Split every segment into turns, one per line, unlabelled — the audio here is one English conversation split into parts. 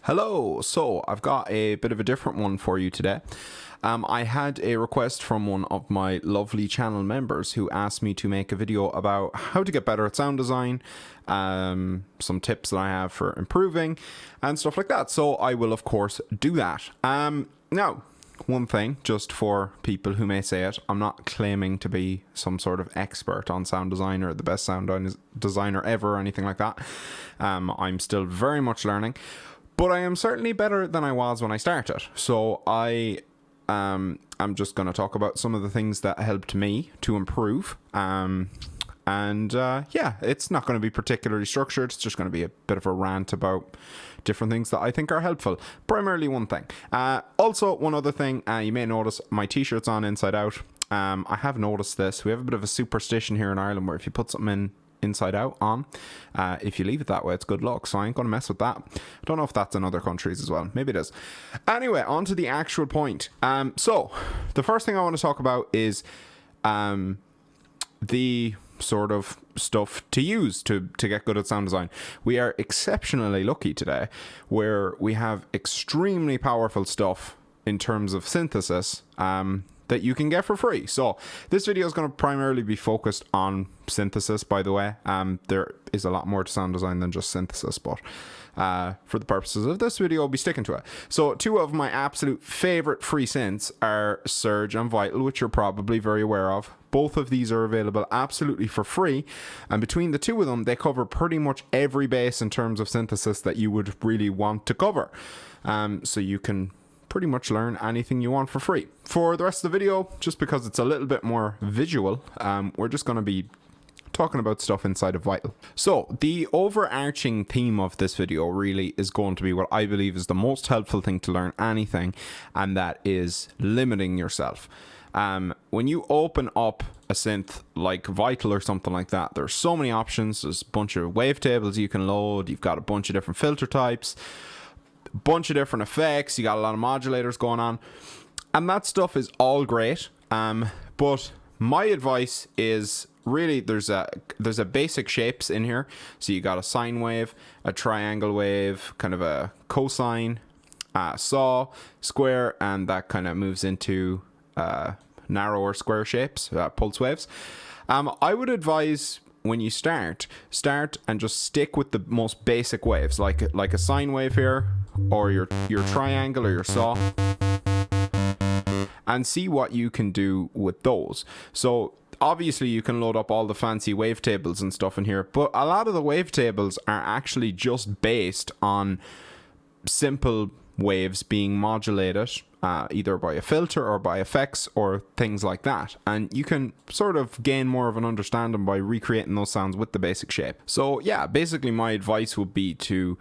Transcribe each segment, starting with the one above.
Hello, so I've got a bit of a different one for you today. I had a request from one of my lovely channel members who asked me to make a video about how to get better at sound design, some tips that I have for improving and stuff like that. So I will of course do that. Now, one thing, just for people who may say it, I'm not claiming to be some sort of expert on sound design or the best sound designer ever or anything like that. I'm still very much learning. But I am certainly better than I was when I started. So I'm just going to talk about some of the things that helped me to improve. Yeah, it's not going to be particularly structured. It's just going to be a bit of a rant about different things that I think are helpful. Primarily one thing. Also, one other thing, you may notice my t-shirt's on inside out. I have noticed this. We have a bit of a superstition here in Ireland where if you put something in inside out on, if you leave it that way, it's good luck. So I ain't gonna mess with that. I don't know if that's in other countries as well. Maybe it is. Anyway, on to the actual point. So the first thing I want to talk about is the sort of stuff to use to get good at sound design. We are exceptionally lucky today where we have extremely powerful stuff in terms of synthesis that you can get for free. So this video is going to primarily be focused on synthesis, by the way. There is a lot more to sound design than just synthesis, but for the purposes of this video, I'll be sticking to it. So two of my absolute favorite free synths are Surge and Vital, which you're probably very aware of. Both of these are available absolutely for free, and between the two of them, they cover pretty much every base in terms of synthesis that you would really want to cover. So you can pretty much learn anything you want for free. For the rest of the video, just because it's a little bit more visual, we're just going to be talking about stuff inside of Vital. So the overarching theme of this video really is going to be what I believe is the most helpful thing to learn anything, and that is limiting yourself. When you open up a synth like Vital or something like that, there's so many options. There's a bunch of wavetables you can load. You've got a bunch of different filter types, bunch of different effects. You got a lot of modulators going on, and that stuff is all great. But my advice is really there's a basic shapes in here. So you got a sine wave, a triangle wave, kind of a cosine, saw, square, and that kind of moves into narrower square shapes, pulse waves. I would advise when you start and just stick with the most basic waves, like a sine wave here, or your triangle or your saw, and see what you can do with those. So obviously you can load up all the fancy wavetables and stuff in here, but a lot of the wavetables are actually just based on simple waves being modulated either by a filter or by effects or things like that, and you can sort of gain more of an understanding by recreating those sounds with the basic shape. So yeah, basically my advice would be to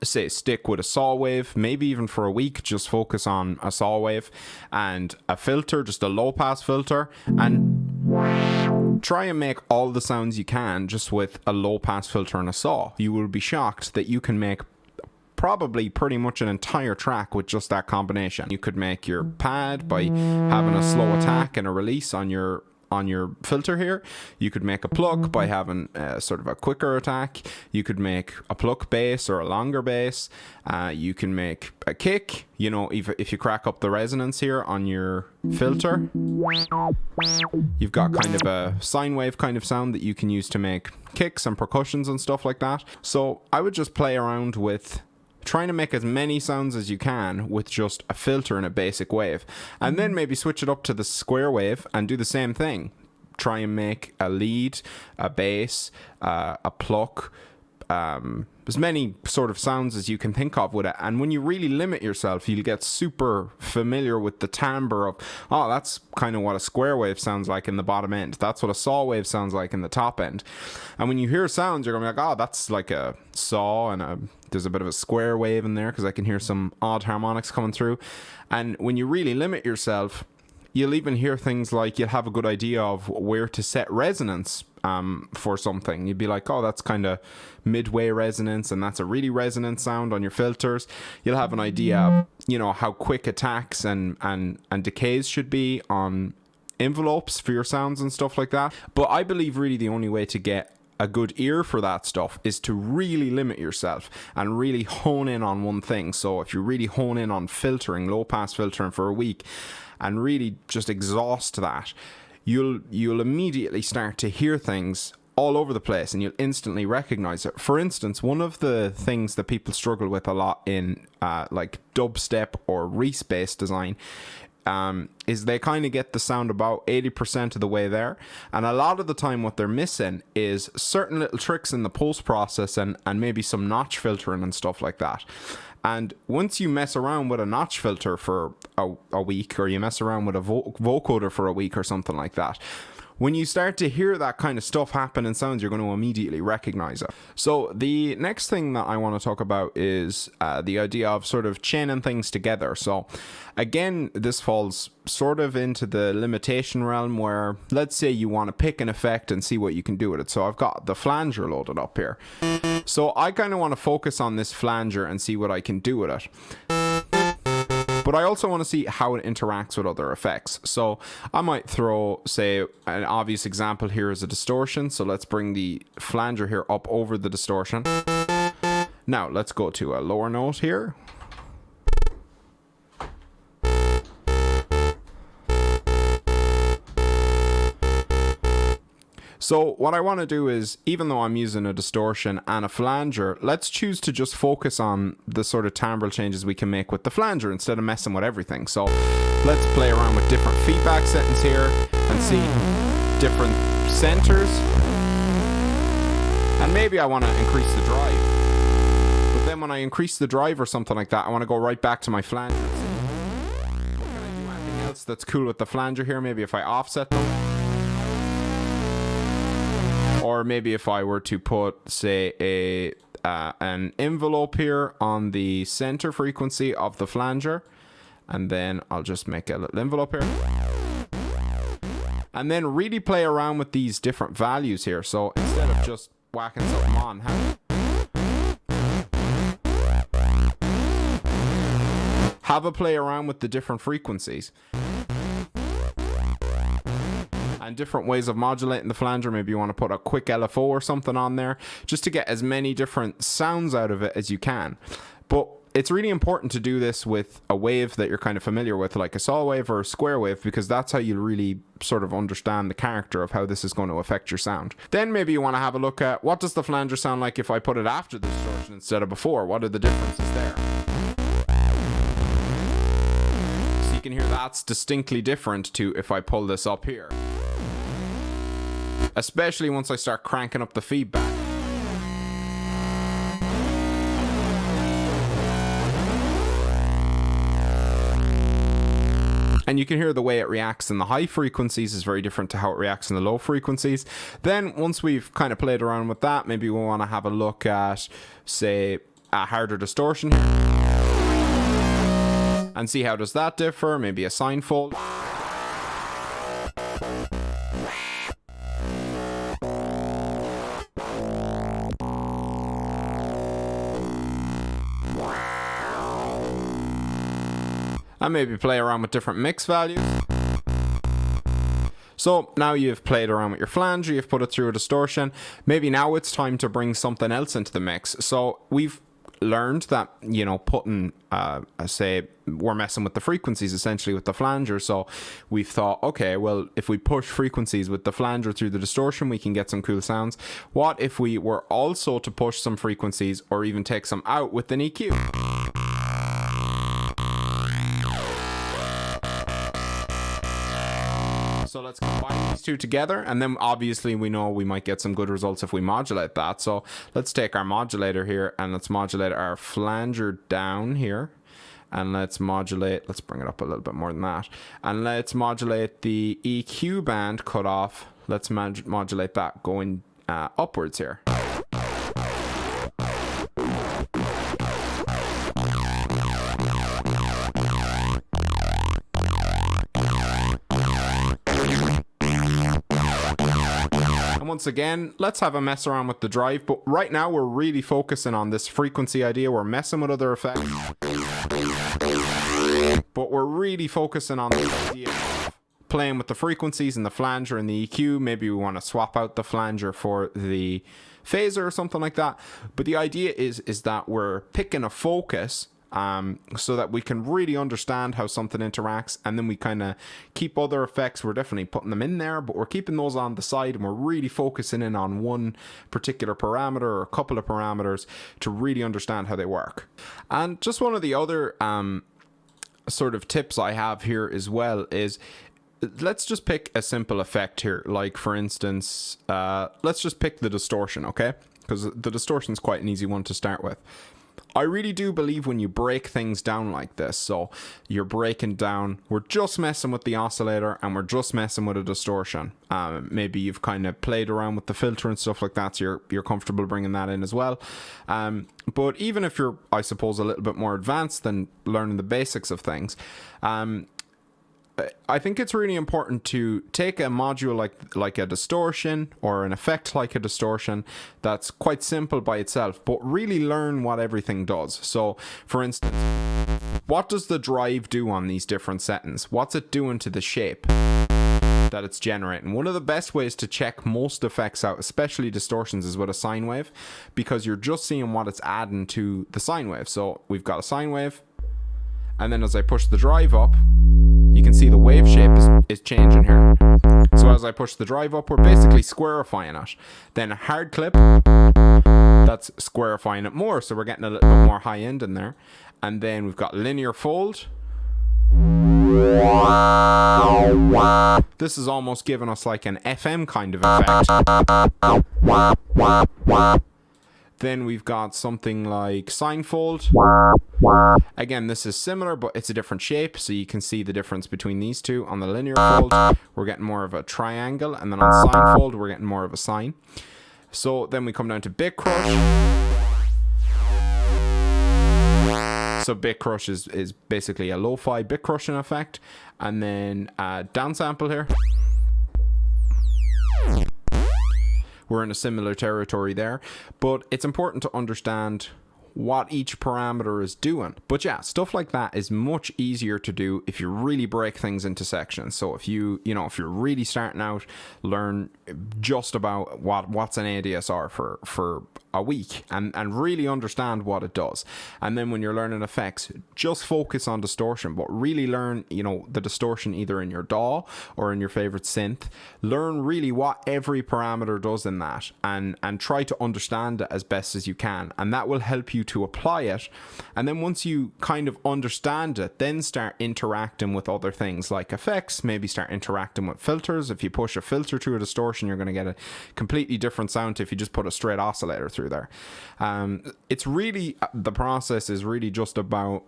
say stick with a saw wave, maybe even for a week. Just focus on a saw wave and a filter, just a low pass filter, and try and make all the sounds you can just with a low pass filter and a saw. You will be shocked that you can make probably pretty much an entire track with just that combination. You could make your pad by having a slow attack and a release on your filter here. You could make a pluck by having sort of a quicker attack. You could make a pluck bass or a longer bass. You can make a kick, you know, if you crack up the resonance here on your filter. You've got kind of a sine wave kind of sound that you can use to make kicks and percussions and stuff like that. So I would just play around with trying to make as many sounds as you can with just a filter and a basic wave, and then maybe switch it up to the square wave and do the same thing. Try and make a lead, a bass, a pluck, as many sort of sounds as you can think of with it. And when you really limit yourself, you'll get super familiar with the timbre of, oh, that's kind of what a square wave sounds like in the bottom end. That's what a saw wave sounds like in the top end. And when you hear sounds, you're going to be like, oh, that's like a saw, and there's a bit of a square wave in there because I can hear some odd harmonics coming through. And when you really limit yourself, you'll even hear things like you'll have a good idea of where to set resonance for something. You'd be like, oh, that's kind of midway resonance, and that's a really resonant sound on your filters. You'll have an idea of, you know, how quick attacks and decays should be on envelopes for your sounds and stuff like that. But I believe really the only way to get a good ear for that stuff is to really limit yourself and really hone in on one thing. So if you really hone in on filtering, low pass filtering for a week, and really just exhaust that, you'll immediately start to hear things all over the place and you'll instantly recognize it. For instance, one of the things that people struggle with a lot in like dubstep or Reese based design is they kind of get the sound about 80% of the way there, and a lot of the time what they're missing is certain little tricks in the post process and maybe some notch filtering and stuff like that. And once you mess around with a notch filter for a week, or you mess around with a vocoder for a week or something like that, when you start to hear that kind of stuff happen in sounds, you're going to immediately recognize it. So the next thing that I want to talk about is the idea of sort of chaining things together. So again, this falls sort of into the limitation realm where, let's say you want to pick an effect and see what you can do with it. So I've got the flanger loaded up here. So I kind of want to focus on this flanger and see what I can do with it. But I also want to see how it interacts with other effects. So I might throw, say, an obvious example here is a distortion. So let's bring the flanger here up over the distortion. Now let's go to a lower note here. So what I want to do is, even though I'm using a distortion and a flanger, let's choose to just focus on the sort of timbral changes we can make with the flanger instead of messing with everything. So let's play around with different feedback settings here and see different centers. And maybe I want to increase the drive. But then when I increase the drive or something like that, I want to go right back to my flanger. Can I do anything else that's cool with the flanger here? Maybe if I offset them. Or maybe if I were to put, say, an envelope here on the center frequency of the flanger, and then I'll just make a little envelope here. And then really play around with these different values here. So instead of just whacking something on, have a play around with the different frequencies. And different ways of modulating the flanger. Maybe you want to put a quick LFO or something on there just to get as many different sounds out of it as you can. But it's really important to do this with a wave that you're kind of familiar with, like a saw wave or a square wave, because that's how you really sort of understand the character of how this is going to affect your sound. Then maybe you want to have a look at, what does the flanger sound like if I put it after the distortion instead of before? What are the differences there? So you can hear that's distinctly different to if I pull this up here. Especially once I start cranking up the feedback. And you can hear the way it reacts in the high frequencies is very different to how it reacts in the low frequencies. Then once we've kind of played around with that, maybe we want to have a look at, say, a harder distortion here. And see how does that differ, maybe a sine fold. And maybe play around with different mix values. So now you've played around with your flanger, you've put it through a distortion. Maybe now it's time to bring something else into the mix. So we've learned that, you know, putting, say, we're messing with the frequencies essentially with the flanger. So we've thought, okay, well, if we push frequencies with the flanger through the distortion, we can get some cool sounds. What if we were also to push some frequencies or even take some out with an EQ? So let's combine these two together, and then obviously we know we might get some good results if we modulate that. So let's take our modulator here and let's modulate our flanger down here, and let's bring it up a little bit more than that, and let's modulate the EQ band cut off. Let's modulate that going upwards here. Once again, let's have a mess around with the drive, but right now we're really focusing on this frequency idea. We're messing with other effects, but we're really focusing on the idea of playing with the frequencies and the flanger and the EQ. Maybe we want to swap out the flanger for the phaser or something like that. But the idea is that we're picking a focus so that we can really understand how something interacts, and then we kind of keep other effects. We're definitely putting them in there, but we're keeping those on the side, and we're really focusing in on one particular parameter or a couple of parameters to really understand how they work. And just one of the other sort of tips I have here as well is, let's just pick a simple effect here. Like, for instance, let's just pick the distortion, okay? Because the distortion is quite an easy one to start with. I really do believe when you break things down like this, so you're breaking down, we're just messing with the oscillator and we're just messing with a distortion. Maybe you've kind of played around with the filter and stuff like that, so you're comfortable bringing that in as well. But even if you're, I suppose, a little bit more advanced than learning the basics of things, I think it's really important to take a module like a distortion or an effect like a distortion that's quite simple by itself, but really learn what everything does. So, for instance, what does the drive do on these different settings? What's it doing to the shape that it's generating? One of the best ways to check most effects out, especially distortions, is with a sine wave, because you're just seeing what it's adding to the sine wave. So we've got a sine wave, and then as I push the drive up, you can see the wave shape is changing here. So as I push the drive up, we're basically squarifying it. Then a hard clip, that's squarifying it more, so we're getting a little bit more high end in there. And then we've got linear fold. This is almost giving us like an FM kind of effect. Then we've got something like sine fold. Again, this is similar, but it's a different shape, so you can see the difference between these two. On the linear fold, we're getting more of a triangle, and then on sine fold, we're getting more of a sine. So then we come down to bit crush. So bit crush is basically a lo-fi bit crushing effect, and then downsample here. We're in a similar territory there, but it's important to understand what each parameter is doing. But yeah, stuff like that is much easier to do if you really break things into sections. So if you're really starting out, learn just about what's an ADSR for a week and really understand what it does. And then when you're learning effects, just focus on distortion, but really learn, the distortion either in your DAW or in your favorite synth. Learn really what every parameter does in that, and try to understand it as best as you can. And that will help you to apply it. And then once you kind of understand it, then start interacting with other things like effects. Maybe start interacting with filters. If you push a filter through a distortion, you're going to get a completely different sound to if you just put a straight oscillator through there. It's really, the process is really just about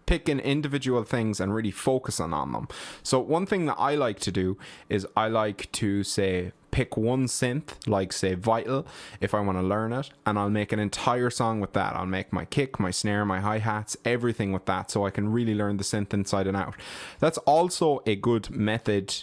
picking individual things and really focusing on them. So one thing that I like to do is I like to say pick one synth, like say Vital, if I want to learn it, and I'll make an entire song with that. I'll make my kick, my snare, my hi-hats, everything with that, so I can really learn the synth inside and out. That's also a good method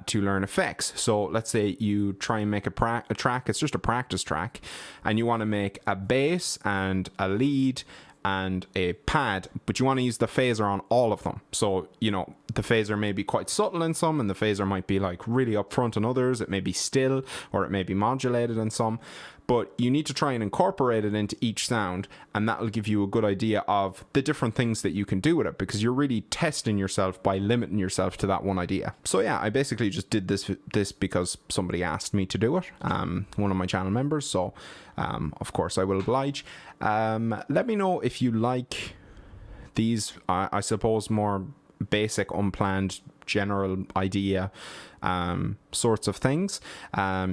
to learn effects. So let's say you try and make a track, it's just a practice track, and you want to make a bass and a lead and a pad, but you want to use the phaser on all of them. So, the phaser may be quite subtle in some, and the phaser might be like really upfront in others. It may be still, or it may be modulated in some, but you need to try and incorporate it into each sound, and that will give you a good idea of the different things that you can do with it, because you're really testing yourself by limiting yourself to that one idea. So yeah, I basically just did this because somebody asked me to do it, one of my channel members, so of course I will oblige. Let me know if you like these, I suppose, more basic, unplanned, general idea sorts of things.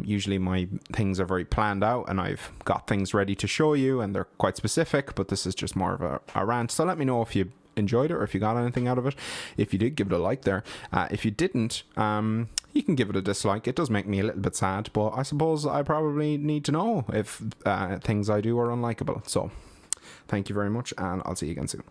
Usually my things are very planned out and I've got things ready to show you and they're quite specific, but this is just more of a rant. So let me know if you enjoyed it or if you got anything out of it. If you did, give it a like there. If you didn't, you can give it a dislike. It does make me a little bit sad, but I suppose I probably need to know if things I do are unlikable. So thank you very much, and I'll see you again soon.